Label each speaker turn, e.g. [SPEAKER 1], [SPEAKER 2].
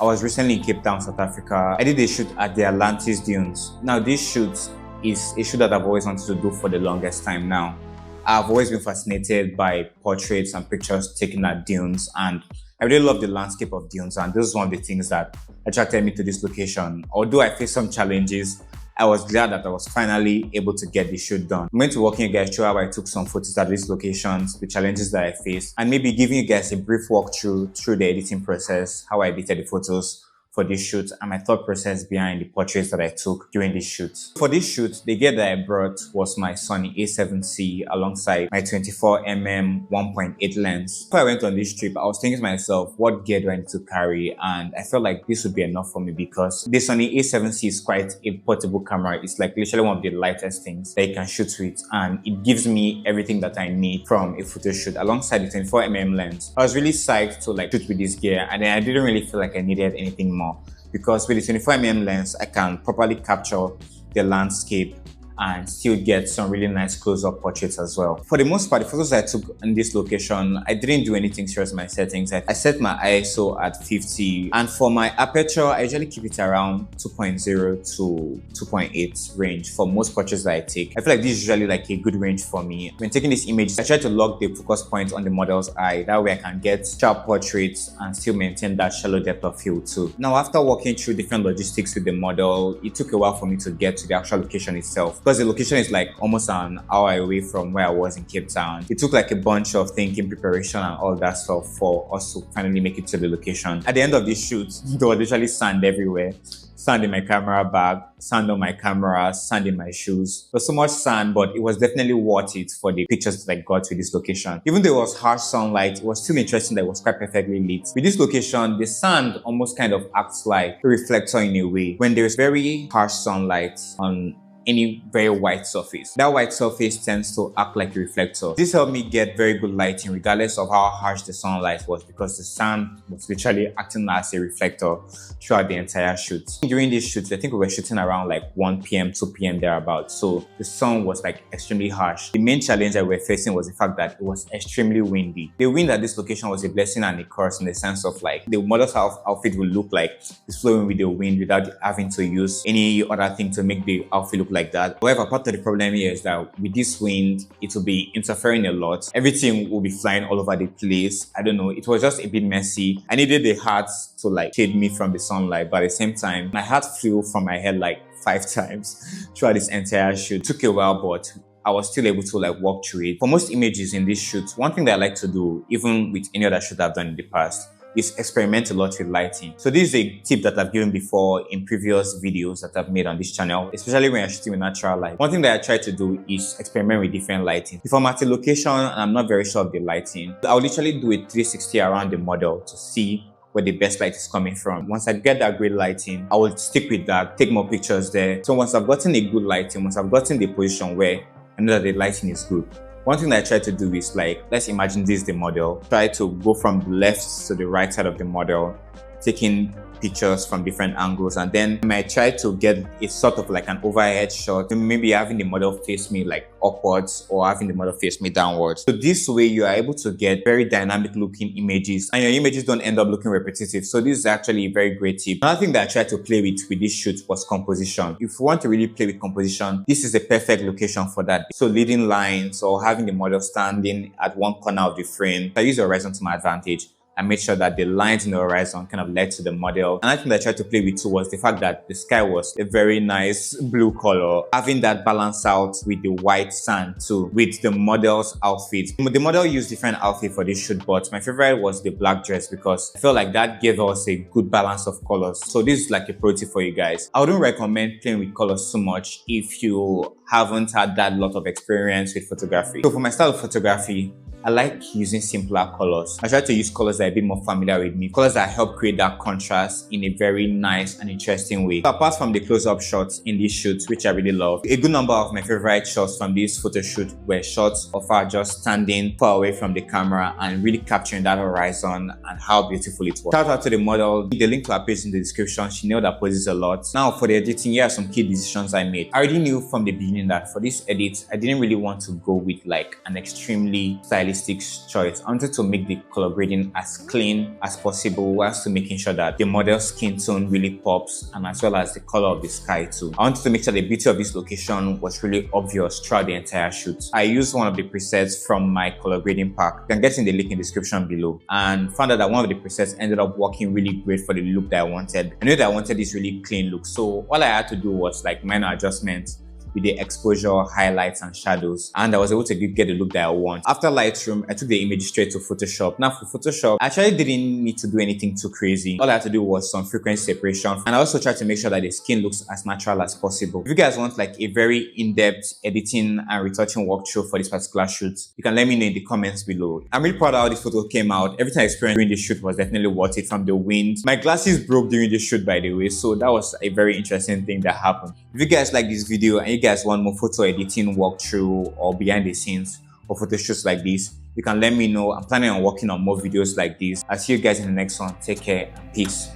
[SPEAKER 1] I was recently in Cape Town, South Africa. I did a shoot at the Atlantis Dunes. Now, this shoot is a shoot that I've always wanted to do for the longest time now. I've always been fascinated by portraits and pictures taken at dunes, and I really love the landscape of dunes, and this is one of the things that attracted me to this location. Although I faced some challenges, I was glad that I was finally able to get the shoot done. I'm going to walk you guys through how I took some photos at these locations, the challenges that I faced, and maybe giving you guys a brief walkthrough through the editing process, how I edited the photos for this shoot, and my thought process behind the portraits that I took during this shoot. For this shoot, the gear that I brought was my Sony A7C alongside my 24mm 1.8 lens. Before I went on this trip, I was thinking to myself, what gear do I need to carry? And I felt like this would be enough for me because the Sony A7C is quite a portable camera. It's like literally one of the lightest things that you can shoot with, and it gives me everything that I need from a photo shoot alongside the 24mm lens. I was really psyched to shoot with this gear, and then I didn't really feel like I needed anything more, because with the 24mm lens, I can properly capture the landscape and still get some really nice close-up portraits as well. For the most part, the photos I took in this location, I didn't do anything serious in my settings. I set my ISO at 50, and for my aperture, I usually keep it around 2.0 to 2.8 range for most portraits that I take. I feel like this is usually like a good range for me. When taking these images, I try to lock the focus point on the model's eye. That way I can get sharp portraits and still maintain that shallow depth of field too. Now, after walking through different logistics with the model, it took a while for me to get to the actual location itself, because the location is like almost an hour away from where I was in Cape Town. It took like a bunch of thinking, preparation, and all that stuff for us to finally make it to the location. At the end of this shoot, there was literally sand everywhere. Sand in my camera bag, sand on my camera, sand in my shoes. There was so much sand, but it was definitely worth it for the pictures that I got with this location. Even though it was harsh sunlight, it was still interesting that it was quite perfectly lit. With this location, the sand almost kind of acts like a reflector in a way. When there is very harsh sunlight on any very white surface, that white surface tends to act like a reflector. This helped me get very good lighting regardless of how harsh the sunlight was, because the sun was literally acting as a reflector throughout the entire shoot. During this shoot, I think we were shooting around like 1 p.m, 2 p.m. thereabouts, so the sun was like extremely harsh. The main challenge that we were facing was the fact that it was extremely windy. The wind at this location was a blessing and a curse, in the sense of like the model's outfit will look like it's flowing with the wind without having to use any other thing to make the outfit look like that. However, part of the problem here is that with this wind, it will be interfering a lot. Everything will be flying all over the place. I don't know, it was just a bit messy. I needed the hat to like shade me from the sunlight, but at the same time, my hat flew from my head like 5 times throughout this entire shoot. It took a while, but I was still able to like walk through it. For most images in this shoot, one thing that I like to do, even with any other shoot I've done in the past, is experiment a lot with lighting. So this is a tip that I've given before in previous videos that I've made on this channel, especially when you're shooting with natural light. One thing that I try to do is experiment with different lighting. If I'm at a location and I'm not very sure of the lighting, I'll literally do a 360 around the model to see where the best light is coming from. Once I get that great lighting, I will stick with that, take more pictures there. So once I've gotten a good lighting, once I've gotten the position where I know that the lighting is good, one thing that I try to do is like, let's imagine this is the model. Try to go from the left to the right side of the model, taking pictures from different angles, and then I might try to get a sort of like an overhead shot, maybe having the model face me like upwards or having the model face me downwards. So this way you are able to get very dynamic looking images, and your images don't end up looking repetitive. So this is actually a very great tip. Another thing that I tried to play with this shoot was composition. If you want to really play with composition, this is a perfect location for that. So leading lines or having the model standing at one corner of the frame, I use the horizon to my advantage. I made sure that the lines in the horizon kind of led to the model. And I think that I tried to play with too was the fact that the sky was a very nice blue color, having that balance out with the white sand too, with the model's outfit. The model used different outfit for this shoot, but my favorite was the black dress because I felt like that gave us a good balance of colors. So this is like a pro tip for you guys. I wouldn't recommend playing with colors so much if you haven't had that lot of experience with photography. So for my style of photography, I like using simpler colors. I try to use colors that are a bit more familiar with me, colors that help create that contrast in a very nice and interesting way. So apart from the close-up shots in this shoot, which I really love, a good number of my favorite shots from this photo shoot were shots of her just standing far away from the camera and really capturing that horizon and how beautiful it was. Shout out to the model. The link to her page in the description. She nailed her poses a lot. Now for the editing, here are some key decisions I made. I already knew from the beginning that for this edit, I didn't really want to go with like an extremely stylish stylistic choice. I wanted to make the color grading as clean as possible, whilst to making sure that the model's skin tone really pops, and as well as the color of the sky too. I wanted to make sure the beauty of this location was really obvious throughout the entire shoot. I used one of the presets from my color grading pack. You can get in the link in the description below, and found out that one of the presets ended up working really great for the look that I wanted. I knew that I wanted this really clean look, so all I had to do was like minor adjustments with the exposure, highlights, and shadows, and I was able to get the look that I want. After Lightroom, I took the image straight to Photoshop. Now for Photoshop, I actually didn't need to do anything too crazy. All I had to do was some frequency separation, and I also tried to make sure that the skin looks as natural as possible. If you guys want like a very in-depth editing and retouching walkthrough for this particular shoot, you can let me know in the comments below. I'm really proud of how this photo came out. Everything I experienced during the shoot was definitely worth it, from the wind. My glasses broke during the shoot, by the way, so that was a very interesting thing that happened. If you guys like this video and you guys want more photo editing walkthrough or behind the scenes or photo shoots like this, you can let me know. I'm planning on working on more videos like this. I'll see you guys in the next one. Take care and peace.